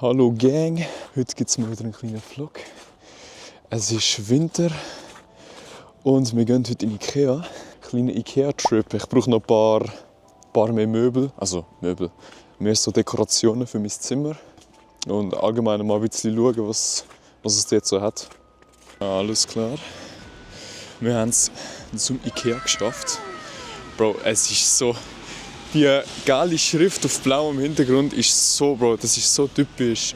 Hallo Gang, heute gibt es mal wieder einen kleinen Vlog. Es ist Winter und wir gehen heute in Ikea. Kleiner Ikea-Trip. Ich brauche noch ein paar mehr Möbel. Also Möbel. Mehr so Dekorationen für mein Zimmer. Und allgemein mal ein bisschen schauen, was es dort so hat. Ja, alles klar. Wir haben es zum Ikea geschafft. Bro, es ist so... Die geile Schrift auf blauem Hintergrund ist so, Bro, das ist so typisch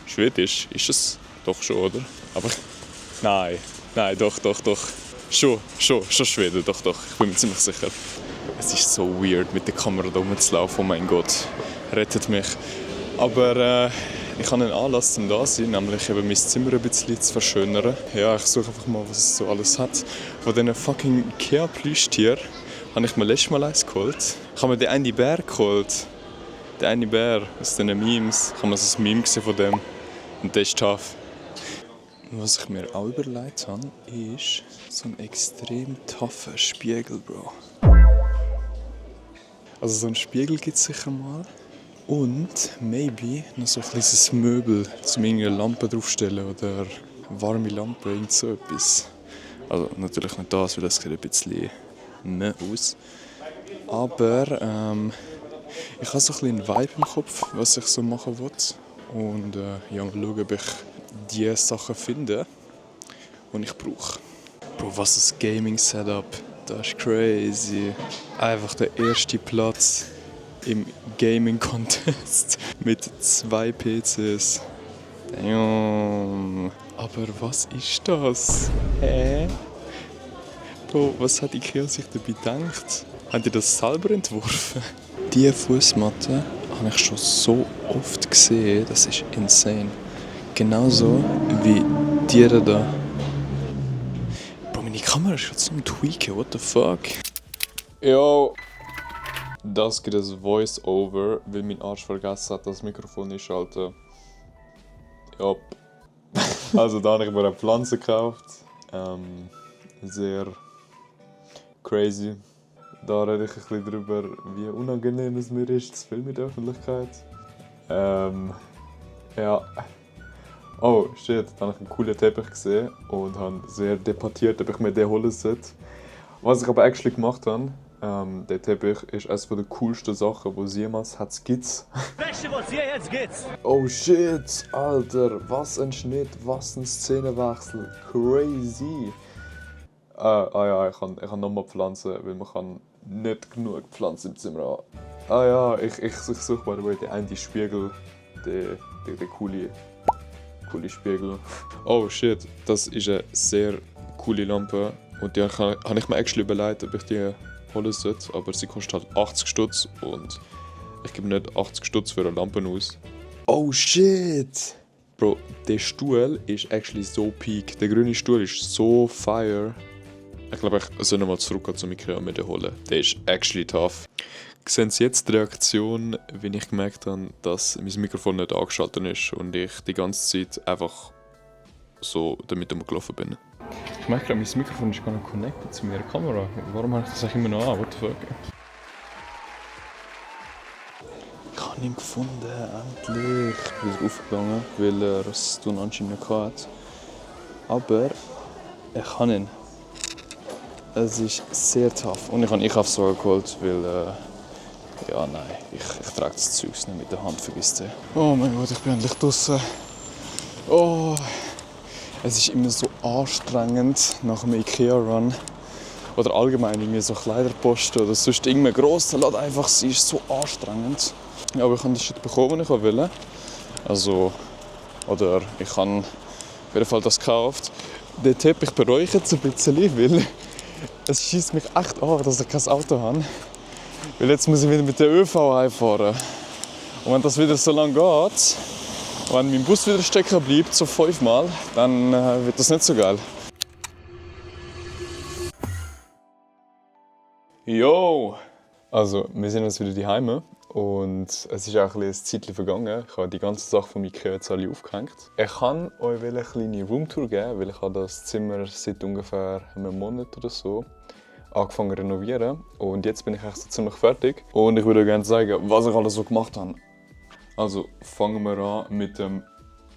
schwedisch. Ist es? Doch schon, oder? Aber nein, doch. Schon Schweden, doch. Ich bin mir ziemlich sicher. Es ist so weird, mit der Kamera da rumzulaufen. Oh mein Gott, rettet mich. Aber ich habe einen Anlass zum da sein, nämlich eben mein Zimmer ein bisschen zu verschönern. Ja, ich suche einfach mal, was es so alles hat. Von diesen fucking Ikea-Plüschtieren habe ich mir letztes Mal eins geholt. Ich habe mir den einen Bär geholt. Der eine Bär aus diesen Memes. Ich habe mir so ein Meme gesehen von dem. Und der ist tough. Was ich mir auch überlegt habe, ist so ein extrem tougher Spiegel, Bro. Also so einen Spiegel gibt es sicher mal. Und maybe noch so ein kleines Möbel, zum irgendeine Lampe draufstellen oder warme Lampe, irgend so etwas. Also natürlich nicht das, weil das sieht ein bisschen mehr aus. Aber ich habe so ein bisschen einen Vibe im Kopf, was ich so machen will. Und ja, mal schauen, ob ich die Sachen finde, die ich brauche. Bro, was ein Gaming-Setup. Das ist crazy. Einfach der erste Platz im Gaming-Contest mit 2 PCs. Damn. Aber was ist das? Hä? Bro, was hat Ikea sich dabei gedacht? Habt ihr das selber entworfen? Diese Fußmatte habe ich schon so oft gesehen, das ist insane. Genauso wie die da. Bro, meine Kamera ist schon zum Tweaken, what the fuck? Yo! Das gibt ein Voice-Over, weil mein Arsch vergessen hat, das Mikrofon einschalten. Jopp. Also da habe ich mir eine Pflanze gekauft. Sehr crazy. Da rede ich ein bisschen darüber, wie unangenehm es mir ist, zu filmen in der Öffentlichkeit. Ja. Oh shit, da habe ich einen coolen Teppich gesehen und habe sehr debattiert, ob ich mir den holen sollte. Was ich aber actually gemacht habe, der Teppich ist eines der coolsten Sachen, die es jemals hat. Beste, was hier jetzt gibt's! Oh shit, Alter, was ein Schnitt, was ein Szenenwechsel, crazy! Ja, ich kann nochmal pflanzen, weil man kann nicht genug Pflanzen im Zimmer haben. Ja, ich suche by the way den einen Spiegel, den coole Spiegel. Oh shit, das ist eine sehr coole Lampe und die habe ich mir actually überlegt, ob ich die holen sollte, aber sie kostet halt 80 Stutz und ich gebe nicht 80 Stutz für eine Lampe aus. Oh shit! Bro, der Stuhl ist actually so peak. Der grüne Stuhl ist so fire. Ich glaube, ich soll nochmal zurückgehen zum Ikea und mir den holen. Der ist actually tough. Sehen Sie jetzt die Reaktion, wenn ich gemerkt habe, dass mein Mikrofon nicht angeschaltet ist und ich die ganze Zeit einfach so damit gelaufen bin? Ich merke gerade, mein Mikrofon ist gar nicht connected zu meiner Kamera. Warum habe ich das immer noch an? What the fuck? Ich habe ihn gefunden, endlich. Ich bin wieder aufgegangen, weil er es anscheinend nicht hatte. Aber ich habe ihn. Es ist sehr tough. Und ich habe es sogar geholt, weil ja, nein, ich trage das Zeug nicht mit der Hand, vergiss es. Oh mein Gott, ich bin endlich draußen. Oh, es ist immer so anstrengend nach einem Ikea-Run. Oder allgemein irgendwie so Kleiderposten oder sonst irgendein grosser Laden einfach, sie ist so anstrengend. Ja, aber ich habe das Shit bekommen, was ich wollte. Also, oder ich habe auf jeden Fall das gekauft. Den Teppich bereue ich jetzt ein bisschen, weil es schießt mich echt an, dass ich kein Auto habe. Weil jetzt muss ich wieder mit der ÖV heimfahren. Und wenn das wieder so lange geht, wenn mein Bus wieder stecken bleibt, so 5-mal, dann wird das nicht so geil. Yo! Also, wir sind jetzt wieder daheim und es ist auch ein Zeitchen vergangen. Ich habe die ganze Sache von Ikea jetzt alle aufgehängt. Ich kann euch eine kleine Roomtour geben, weil ich habe das Zimmer seit ungefähr einem Monat oder so angefangen zu renovieren. Und jetzt bin ich eigentlich so ziemlich fertig. Und ich würde euch gerne zeigen, was ich alles so gemacht habe. Also fangen wir an mit dem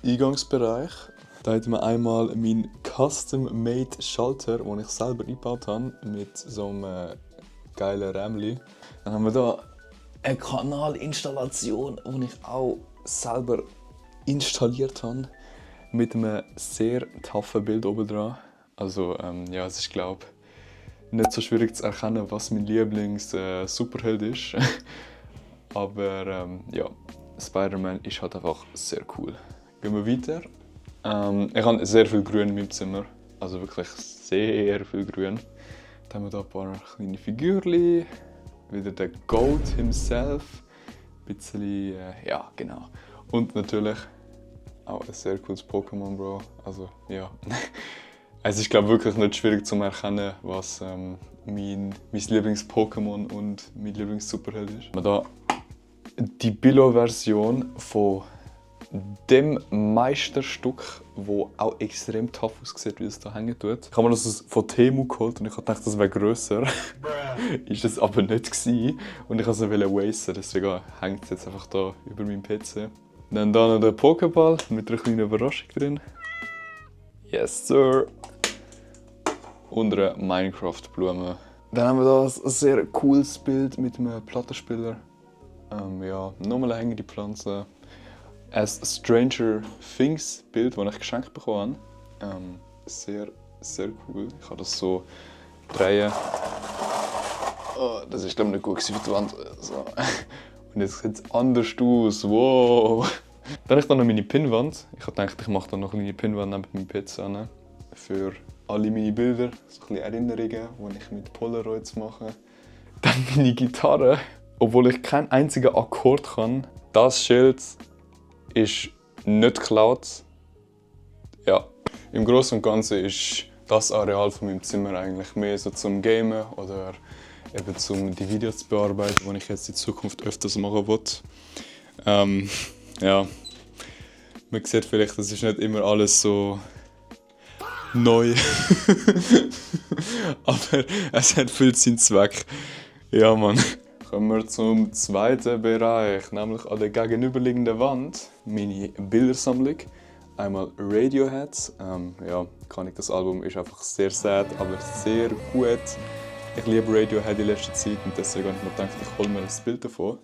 Eingangsbereich. Da hat man einmal meinen Custom-Made Schalter, den ich selber eingebaut habe, mit so einem geilen Rämli. Dann haben wir hier eine Kanalinstallation, die ich auch selber installiert habe, mit einem sehr toughen Bild oben dran. Also ja, es ist, glaube ich, nicht so schwierig zu erkennen, was mein Lieblings-Superheld ist. Aber ja, Spider-Man ist halt einfach sehr cool. Gehen wir weiter. Ich habe sehr viel Grün in meinem Zimmer. Also wirklich sehr viel Grün. Dann haben wir hier ein paar kleine Figürchen. Wieder der Goat himself. Ein bisschen, ja, genau. Und natürlich auch ein sehr cooles Pokémon, Bro. Also, ja. Es ist, glaube ich, wirklich nicht schwierig zu erkennen, was mein Lieblings-Pokémon und mein Lieblings-Superheld ist. Wir da die Billo-Version von dem Meisterstück, das auch extrem tough aussieht, wie es da hängen tut. Ich habe mir das von Temu geholt und ich dachte, das wäre grösser. Ist es aber nicht gewesen. Und ich wollte es wasten, deswegen hängt es jetzt einfach da über meinem PC. Dann da noch der Pokéball mit einer kleinen Überraschung drin. Yes, sir. Und eine Minecraft-Blume. Dann haben wir da ein sehr cooles Bild mit einem Plattenspieler. Ja, nochmal eine hängende Pflanze. Ein Stranger Things Bild, das ich geschenkt bekommen habe. Sehr, sehr cool. Ich kann das so drehen. Oh, das ist, glaube ich, nicht gut für die Wand. So. Und jetzt sieht es anders aus. Wow! Dann habe ich noch meine Pinnwand. Ich habe gedacht, ich mache dann noch eine kleine Pinnwand neben meinem PC an. Für alle meine Bilder, so ein bisschen Erinnerungen, die ich mit Polaroids mache. Dann meine Gitarre. Obwohl ich keinen einzigen Akkord kann. Das Schild ist nicht geklaut. Ja, im Großen und Ganzen ist das Areal von meinem Zimmer eigentlich mehr so zum Gamen oder eben zum die Videos zu bearbeiten, die ich jetzt in Zukunft öfters machen will. Ja, man sieht vielleicht, das ist nicht immer alles so neu, aber es hat viel seinen Zweck. Ja, Mann. Kommen wir zum zweiten Bereich, nämlich an der gegenüberliegenden Wand, meine Bildersammlung. Einmal Radiohead. Ja, kann ich, das Album ist einfach sehr sad, aber sehr gut. Ich liebe Radiohead in letzter Zeit und deswegen habe ich mir gedacht, ich hole mir ein Bild davon.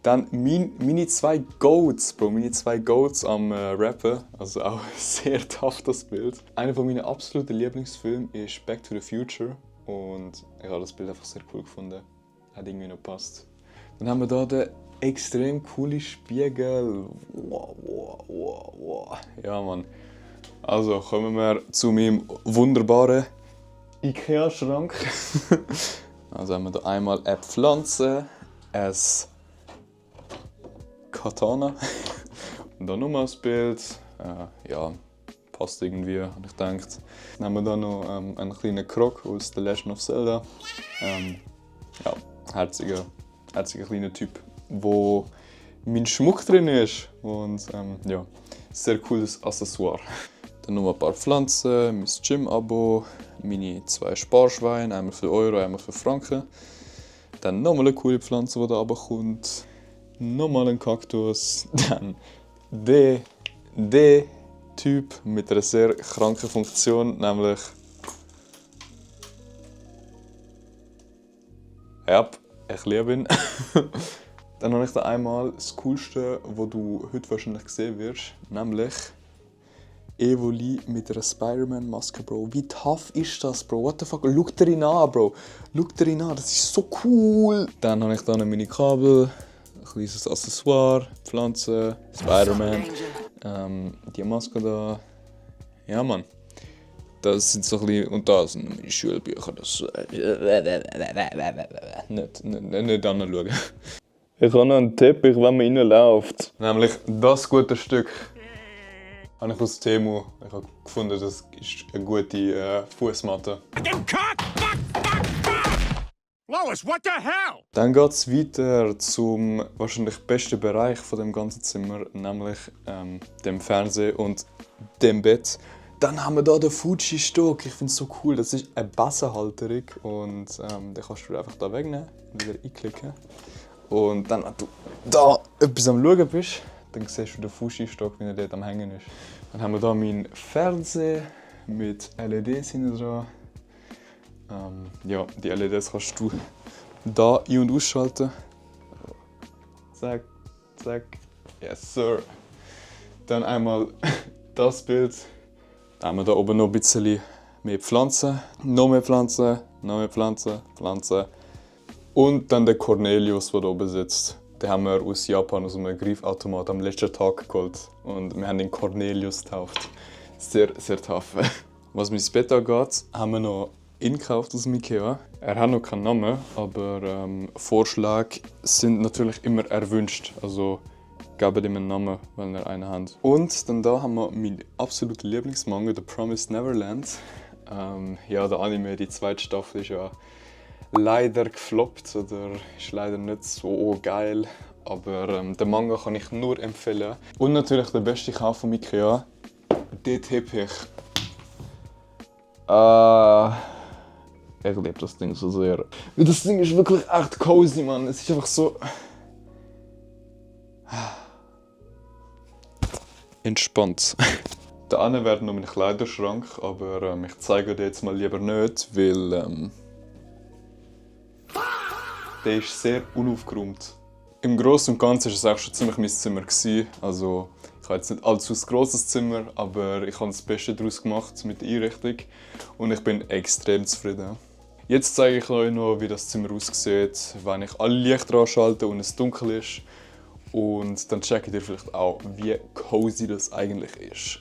Dann meine zwei Goats, Bro, meine zwei Goats am Rappen, also auch sehr tough das Bild. Einer von meinen absoluten Lieblingsfilmen ist Back to the Future und ich habe das Bild einfach sehr cool gefunden. Hat irgendwie noch gepasst. Dann haben wir hier den extrem coolen Spiegel. Wow. Ja, Mann. Also kommen wir zu meinem wunderbaren Ikea-Schrank. Also haben wir hier einmal eine Pflanze, ein Katana und dann nochmal ein Bild. Ja, passt irgendwie, habe ich gedacht. Dann haben wir hier noch einen kleinen Krog aus The Legend of Zelda. Ja, herziger kleiner Typ, wo mein Schmuck drin ist und ja, sehr cooles Accessoire. Dann noch ein paar Pflanzen, mein Gym-Abo, meine zwei Sparschweine, einmal für Euro, einmal für Franken. Dann nochmal eine coole Pflanze, die da runterkommt. Nochmal ein Kaktus. Dann der Typ mit einer sehr kranken Funktion, nämlich ja, ich liebe ihn. Dann habe ich da einmal das Coolste, was du heute wahrscheinlich sehen wirst, nämlich Evoli mit einer Spider-Man-Maske, Bro. Wie tough ist das, Bro? What the fuck? Schau dir ihn an, Bro. Schau dir ihn an, das ist so cool. Dann habe ich da meine Kabel, ein kleines Accessoire, Pflanze, Spider-Man, die Maske da. Ja, Mann. Das sind so ein bisschen, und da sind meine Schulbücher. Das nicht anschauen. Ich habe noch einen Teppich, wenn man reinläuft. Nämlich das gute Stück. Habe ich aus Temu. Ich habe gefunden, das ist eine gute Fußmatte. Lois, what the hell? Dann geht es weiter zum wahrscheinlich besten Bereich von dem ganzen Zimmer, nämlich dem Fernseher und dem Bett. Dann haben wir hier den Fuji-Stock. Ich finde es so cool. Das ist eine Bassenhalterung und den kannst du einfach da wegnehmen, wieder einklicken. Und dann, wenn du da etwas am Schauen bist, dann siehst du den Fuschi-Stock, wie er dort am Hängen ist. Dann haben wir hier meinen Fernseher mit LEDs hinten dran. Ja, die LEDs kannst du da ein- und ausschalten. Zack, zack, yes sir. Dann einmal das Bild. Dann haben wir da oben noch ein bisschen mehr Pflanzen. Noch mehr Pflanzen, noch mehr Pflanzen, Pflanzen. Und dann der Cornelius, der da oben sitzt. Den haben wir aus Japan, aus einem Greifautomat am letzten Tag geholt. Und wir haben ihn Cornelius getauft. Sehr, sehr tough. Was mein Bett angeht, haben wir noch ihn gekauft aus dem Ikea. Er hat noch keinen Namen, aber Vorschläge sind natürlich immer erwünscht. Also geben ihm einen Namen, wenn er einen hat. Und dann da haben wir meinen absoluten Lieblingsmanga, The Promised Neverland. Ja, der Anime, die zweite Staffel ist ja leider gefloppt oder ist leider nicht so geil. Aber den Manga kann ich nur empfehlen. Und natürlich der beste Kauf von Ikea, den Teppich. Ich liebe das Ding so sehr. Das Ding ist wirklich echt cozy, Mann. Es ist einfach so entspannt. Der eine wäre noch mein Kleiderschrank, aber ich zeige dir jetzt mal lieber nicht, weil der ist sehr unaufgeräumt. Im Großen und Ganzen war es auch schon ziemlich mein Zimmer. Also, ich habe jetzt nicht allzu ein grosses Zimmer, aber ich habe das Beste daraus gemacht mit der Einrichtung und ich bin extrem zufrieden. Jetzt zeige ich euch noch, wie das Zimmer aussieht, wenn ich alle Lichter anschalte und es dunkel ist. Und dann checkt ihr vielleicht auch, wie cozy das eigentlich ist.